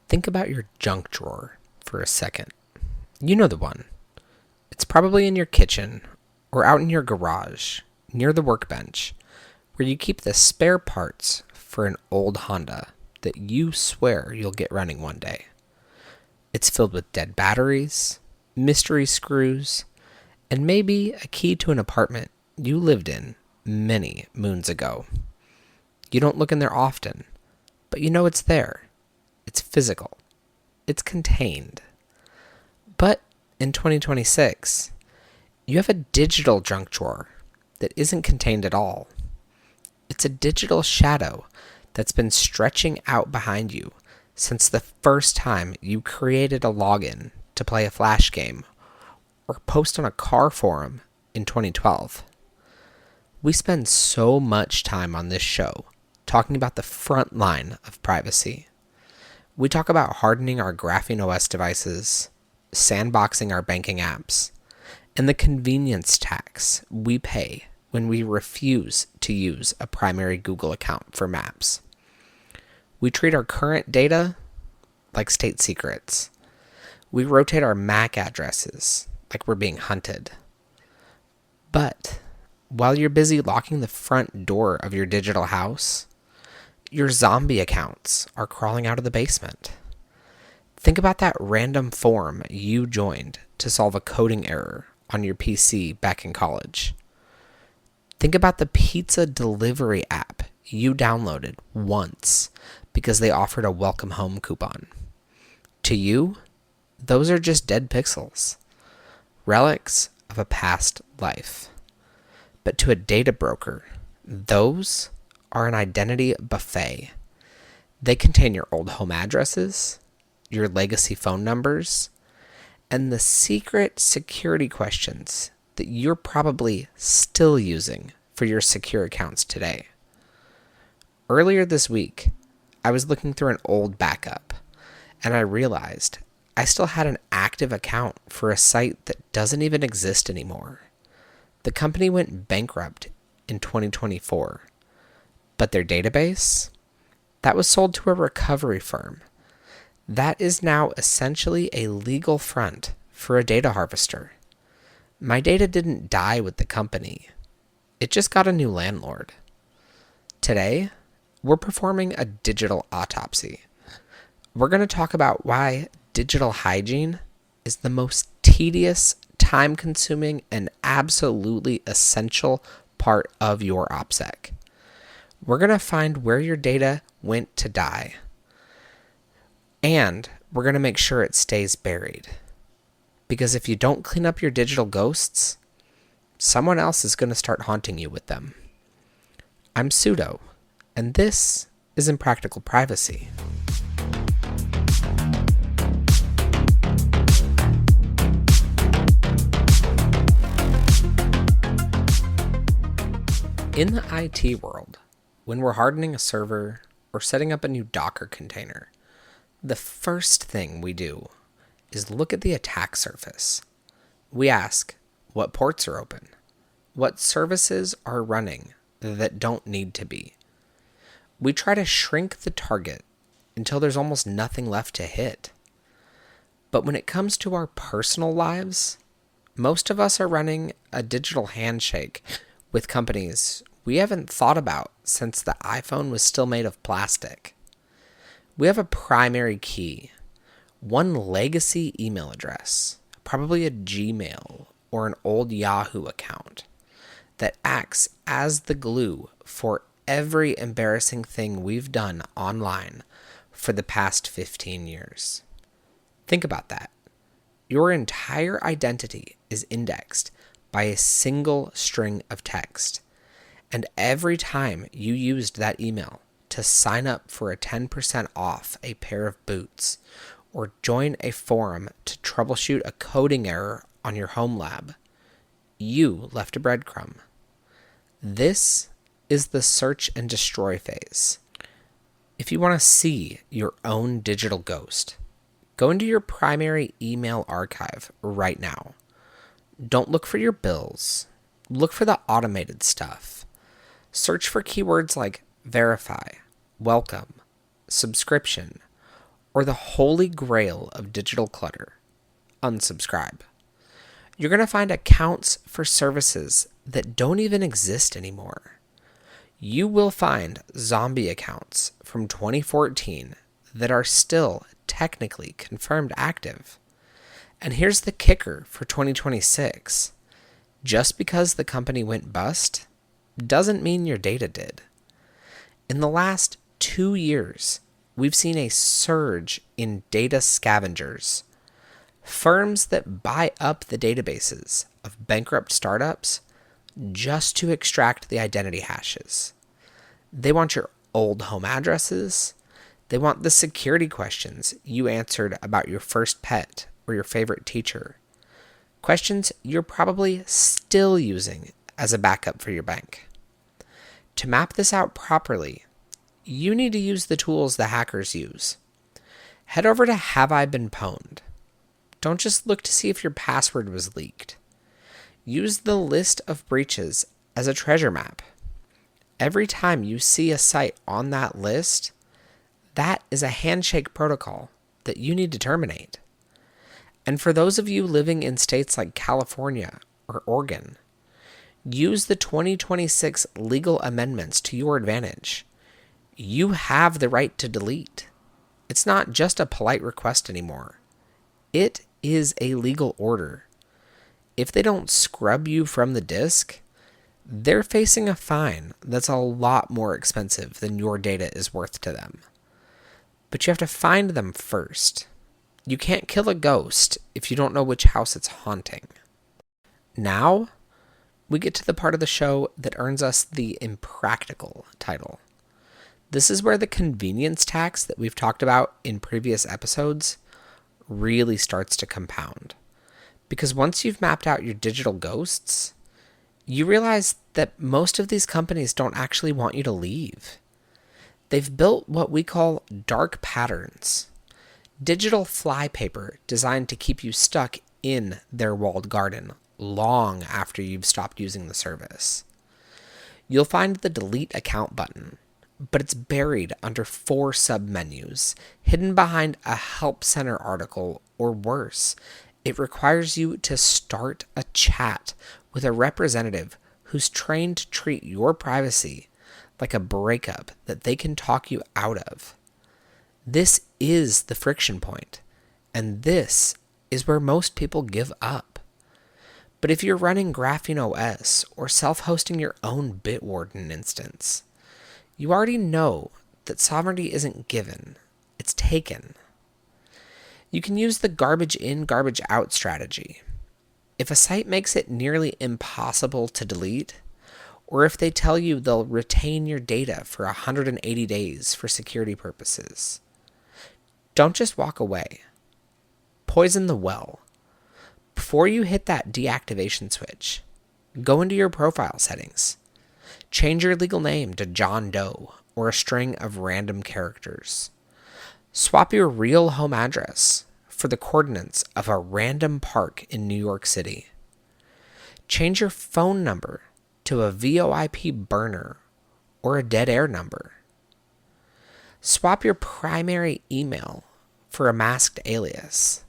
Think about your junk drawer for a second. You know the one. It's probably in your kitchen or out in your garage near the workbench where you keep the spare parts for an old Honda that you swear you'll get running one day. It's filled with dead batteries, mystery screws, and maybe a key to an apartment you lived in many moons ago. You don't look in there often, but you know it's there. It's physical. It's contained. But in 2026, you have a digital junk drawer that isn't contained at all. It's a digital shadow that's been stretching out behind you since the first time you created a login to play a Flash game or post on a car forum in 2012. We spend so much time on this show talking about the front line of privacy. We talk about hardening our Graphene OS devices, sandboxing our banking apps, and the convenience tax we pay when we refuse to use a primary Google account for maps. We treat our current data like state secrets. We rotate our MAC addresses like we're being hunted. But while you're busy locking the front door of your digital house, your zombie accounts are crawling out of the basement. Think about that random forum you joined to solve a coding error on your PC back in college. Think about the pizza delivery app you downloaded once because they offered a welcome home coupon. To you, those are just dead pixels, relics of a past life. But to a data broker, those are an identity buffet. They contain your old home addresses, your legacy phone numbers, and the secret security questions that you're probably still using for your secure accounts today. Earlier this week, I was looking through an old backup, and I realized I still had an active account for a site that doesn't even exist anymore. The company went bankrupt in 2024, but their database, that was sold to a recovery firm. That is now essentially a legal front for a data harvester. My data didn't die with the company. It just got a new landlord. Today, we're performing a digital autopsy. We're going to talk about why DigitalHygiene is the most tedious, time-consuming, and absolutely essential part of your OPSEC. We're going to find where your data went to die. And we're going to make sure it stays buried. Because if you don't clean up your digital ghosts, someone else is going to start haunting you with them. I'm Pseudo, and this is Impractical Privacy. In the IT world, when we're hardening a server or setting up a new Docker container, the first thing we do is look at the attack surface. We ask, what ports are open? What services are running that don't need to be? We try to shrink the target until there's almost nothing left to hit. But when it comes to our personal lives, most of us are running a digital handshake with companies we haven't thought about since the iPhone was still made of plastic. We have a primary key, one legacy email address, probably a Gmail or an old Yahoo account, that acts as the glue for every embarrassing thing we've done online for the past 15 years. Think about that. Your entire identity is indexed by a single string of text. And every time you used that email to sign up for a 10% off a pair of boots or join a forum to troubleshoot a coding error on your home lab, you left a breadcrumb. This is the search and destroy phase. If you want to see your own digital ghost, go into your primary email archive right now. Don't look for your bills. Look for the automated stuff. Search for keywords like verify, welcome, subscription, or the holy grail of digital clutter, unsubscribe. You're going to find accounts for services that don't even exist anymore. You will find zombie accounts from 2014 that are still technically confirmed active. And here's the kicker for 2026. Just because the company went bust doesn't mean your data did. In the last 2 years, we've seen a surge in data scavengers, firms that buy up the databases of bankrupt startups just to extract the identity hashes. They want your old home addresses. They want the security questions you answered about your first pet or your favorite teacher. Questions you're probably still using as a backup for your bank. To map this out properly, you need to use the tools the hackers use. Head over to Have I Been Pwned. Don't just look to see if your password was leaked. Use the list of breaches as a treasure map. Every time you see a site on that list, that is a handshake protocol that you need to terminate. And for those of you living in states like California or Oregon, use the 2026 legal amendments to your advantage. You have the right to delete. It's not just a polite request anymore. It is a legal order. If they don't scrub you from the disk, they're facing a fine that's a lot more expensive than your data is worth to them. But you have to find them first. You can't kill a ghost if you don't know which house it's haunting. Now, we get to the part of the show that earns us the Impractical title. This is where the convenience tax that we've talked about in previous episodes really starts to compound. Because once you've mapped out your digital ghosts, you realize that most of these companies don't actually want you to leave. They've built what we call dark patterns, digital flypaper designed to keep you stuck in their walled garden long after you've stopped using the service. You'll find the delete account button, but it's buried under 4 submenus, hidden behind a help center article, or worse, it requires you to start a chat with a representative who's trained to treat your privacy like a breakup that they can talk you out of. This is the friction point, and this is where most people give up. But if you're running Graphene OS or self-hosting your own Bitwarden instance, you already know that sovereignty isn't given, it's taken. You can use the garbage in, garbage out strategy. If a site makes it nearly impossible to delete, or if they tell you they'll retain your data for 180 days for security purposes, don't just walk away. Poison the well. Before you hit that deactivation switch, go into your profile settings. Change your legal name to John Doe or a string of random characters. Swap your real home address for the coordinates of a random park in New York City. Change your phone number to a VoIP burner or a dead air number. Swap your primary email for a masked alias.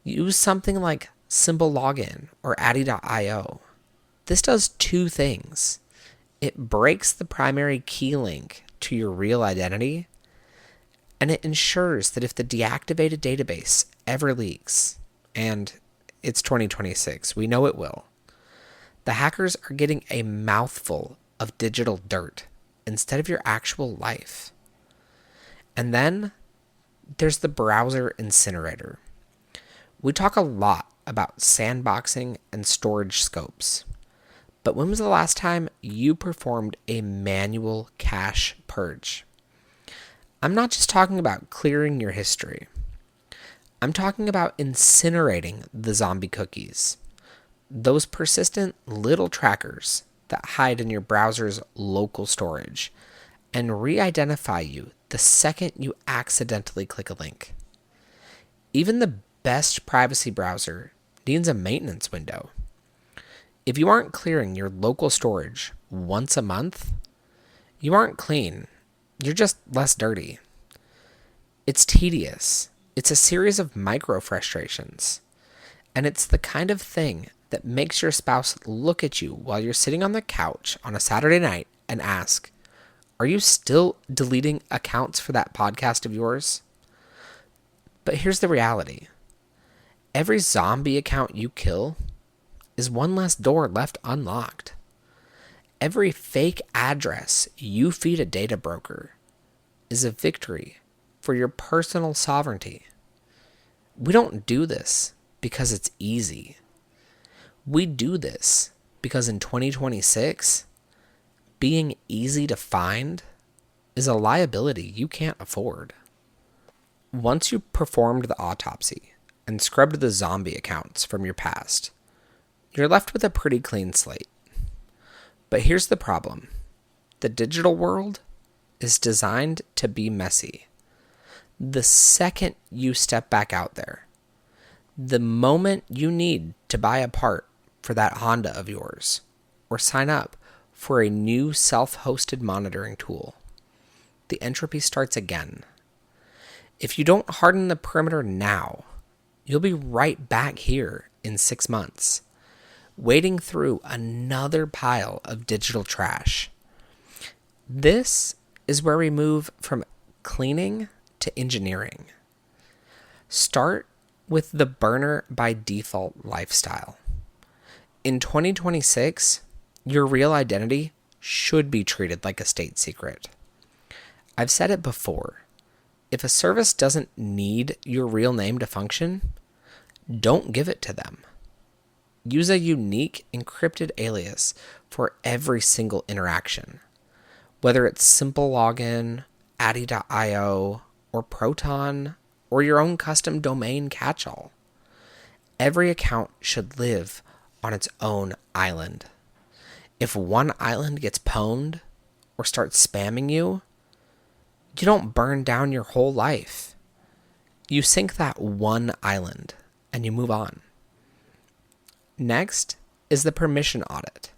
Use something like Simple Login or Addy.io. This does 2 things. It breaks the primary key link to your real identity, and it ensures that if the deactivated database ever leaks, and it's 2026, we know it will, the hackers are getting a mouthful of digital dirt instead of your actual life. And then there's the browser incinerator. We talk a lot about sandboxing and storage scopes. But when was the last time you performed a manual cache purge? I'm not just talking about clearing your history. I'm talking about incinerating the zombie cookies. Those persistent little trackers that hide in your browser's local storage and re-identify you the second you accidentally click a link. Even the best privacy browser needs a maintenance window. If you aren't clearing your local storage once a month, you aren't clean. You're just less dirty. It's tedious. It's a series of micro frustrations. And it's the kind of thing that makes your spouse look at you while you're sitting on the couch on a Saturday night and ask, "Are you still deleting accounts for that podcast of yours?" But here's the reality. Every zombie account you kill is one less door left unlocked. Every fake address you feed a data broker is a victory for your personal sovereignty. We don't do this because it's easy. We do this because in 2026, being easy to find is a liability you can't afford. Once you performed the autopsy and scrubbed the zombie accounts from your past, you're left with a pretty clean slate. But here's the problem. The digital world is designed to be messy. The second you step back out there, the moment you need to buy a part for that Honda of yours, or sign up for a new self-hosted monitoring tool, the entropy starts again. If you don't harden the perimeter now, you'll be right back here in 6 months, wading through another pile of digital trash. This is where we move from cleaning to engineering. Start with the burner by default lifestyle. In 2026, your real identity should be treated like a state secret. I've said it before. If a service doesn't need your real name to function, don't give it to them. Use a unique encrypted alias for every single interaction. Whether it's simple login, addy.io, or Proton, or your own custom domain catch-all. Every account should live on its own island. If one island gets pwned or starts spamming you, you don't burn down your whole life. You sink that one island and you move on. Next is the permission audit.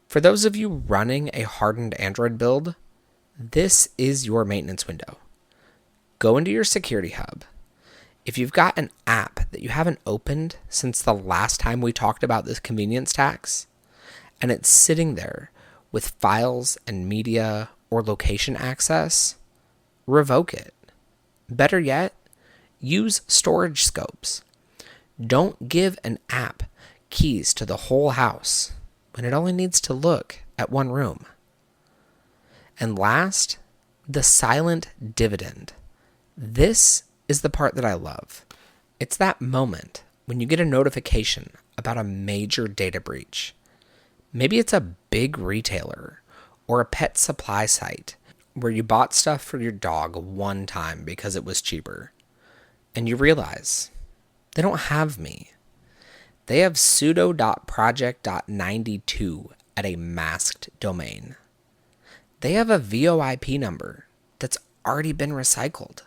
For those of you running a hardened Android build, this is your maintenance window. Go into your security hub. If you've got an app that you haven't opened since the last time we talked about this convenience tax, and it's sitting there with files and media or location access, revoke it. Better yet, use storage scopes. Don't give an app keys to the whole house when it only needs to look at one room. And last, the silent dividend. This is the part that I love. It's that moment when you get a notification about a major data breach. Maybe it's a big retailer or a pet supply site where you bought stuff for your dog one time because it was cheaper. And you realize they don't have me. They have sudo.project.92 at a masked domain. They have a VoIP number that's already been recycled.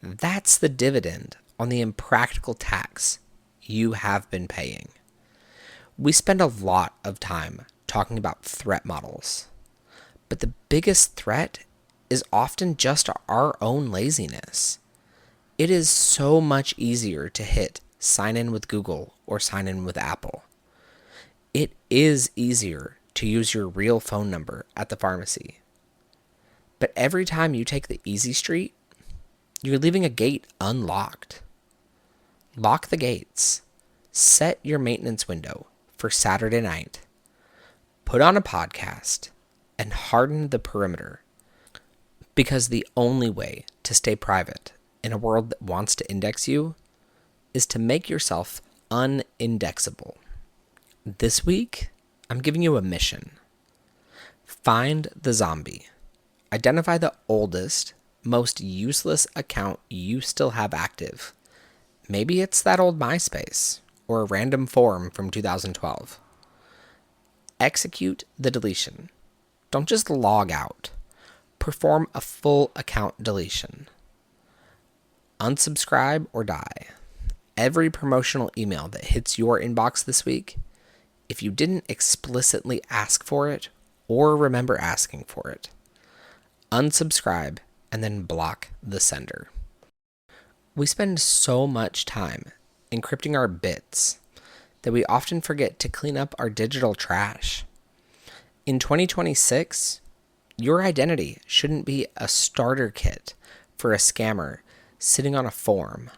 That's the dividend on the impractical tax you have been paying. We spend a lot of time talking about threat models, but the biggest threat is often just our own laziness. It is so much easier to hit sign in with Google or sign in with Apple. It is easier to use your real phone number at the pharmacy. But every time you take the easy street, you're leaving a gate unlocked. Lock the gates. Set your maintenance window for Saturday night. Put on a podcast and harden the perimeter. Because the only way to stay private in a world that wants to index you is to make yourself unindexable. This week, I'm giving you a mission. Find the zombie. Identify the oldest, most useless account you still have active. Maybe it's that old MySpace or a random forum from 2012. Execute the deletion. Don't just log out. Perform a full account deletion. Unsubscribe or die. Every promotional email that hits your inbox this week, if you didn't explicitly ask for it or remember asking for it, unsubscribe and then block the sender. We spend so much time encrypting our bits that we often forget to clean up our digital trash. In 2026, your identity shouldn't be a starter kit for a scammer sitting on a form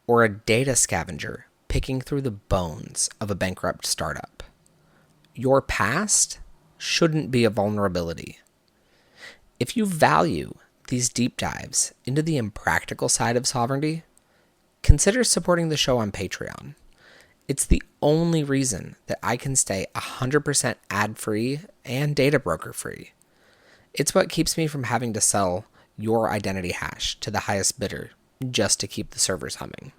or a data scavenger picking through the bones of a bankrupt startup. Your past shouldn't be a vulnerability. If you value these deep dives into the impractical side of sovereignty, consider supporting the show on Patreon. It's the only reason that I can stay 100% ad-free and data broker-free. It's what keeps me from having to sell your identity hash to the highest bidder just to keep the servers humming.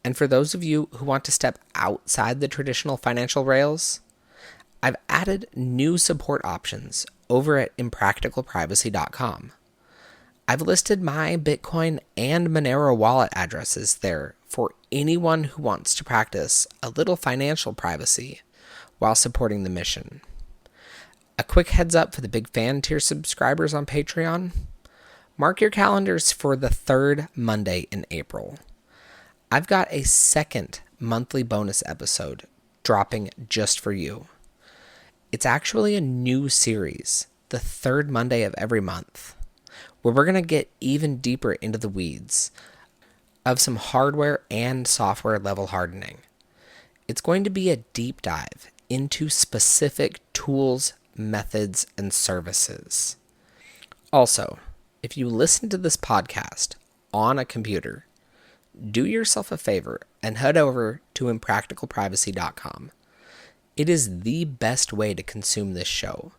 And for those of you who want to step outside the traditional financial rails, I've added new support options over at impracticalprivacy.com. I've listed my Bitcoin and Monero wallet addresses there for anyone who wants to practice a little financial privacy while supporting the mission. A quick heads up for the big fan tier subscribers on Patreon. Mark your calendars for the third Monday in April. I've got a second monthly bonus episode dropping just for you. It's actually a new series, the third Monday of every month, where we're going to get even deeper into the weeds of some hardware and software level hardening. It's going to be a deep dive into specific tools, methods, and services. Also, if you listen to this podcast on a computer, do yourself a favor and head over to impracticalprivacy.com. It is the best way to consume this show.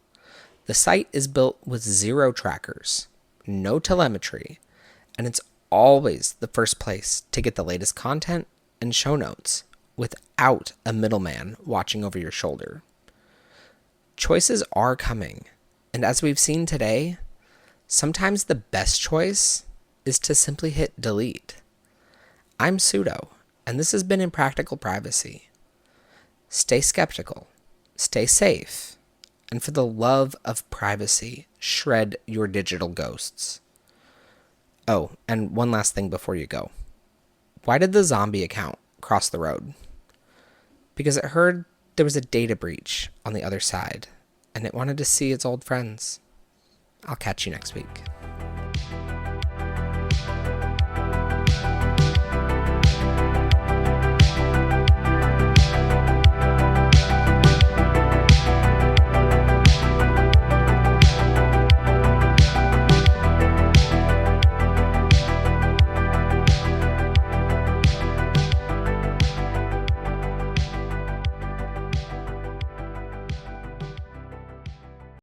The site is built with zero trackers, no telemetry, and it's always the first place to get the latest content and show notes without a middleman watching over your shoulder. Choices are coming, and as we've seen today, sometimes the best choice is to simply hit delete. I'm Pseudo, and this has been Impractical Privacy. Stay skeptical, stay safe, and for the love of privacy, shred your digital ghosts. Oh, and one last thing before you go. Why did the zombie account cross the road? Because it heard there was a data breach on the other side, and it wanted to see its old friends. I'll catch you next week.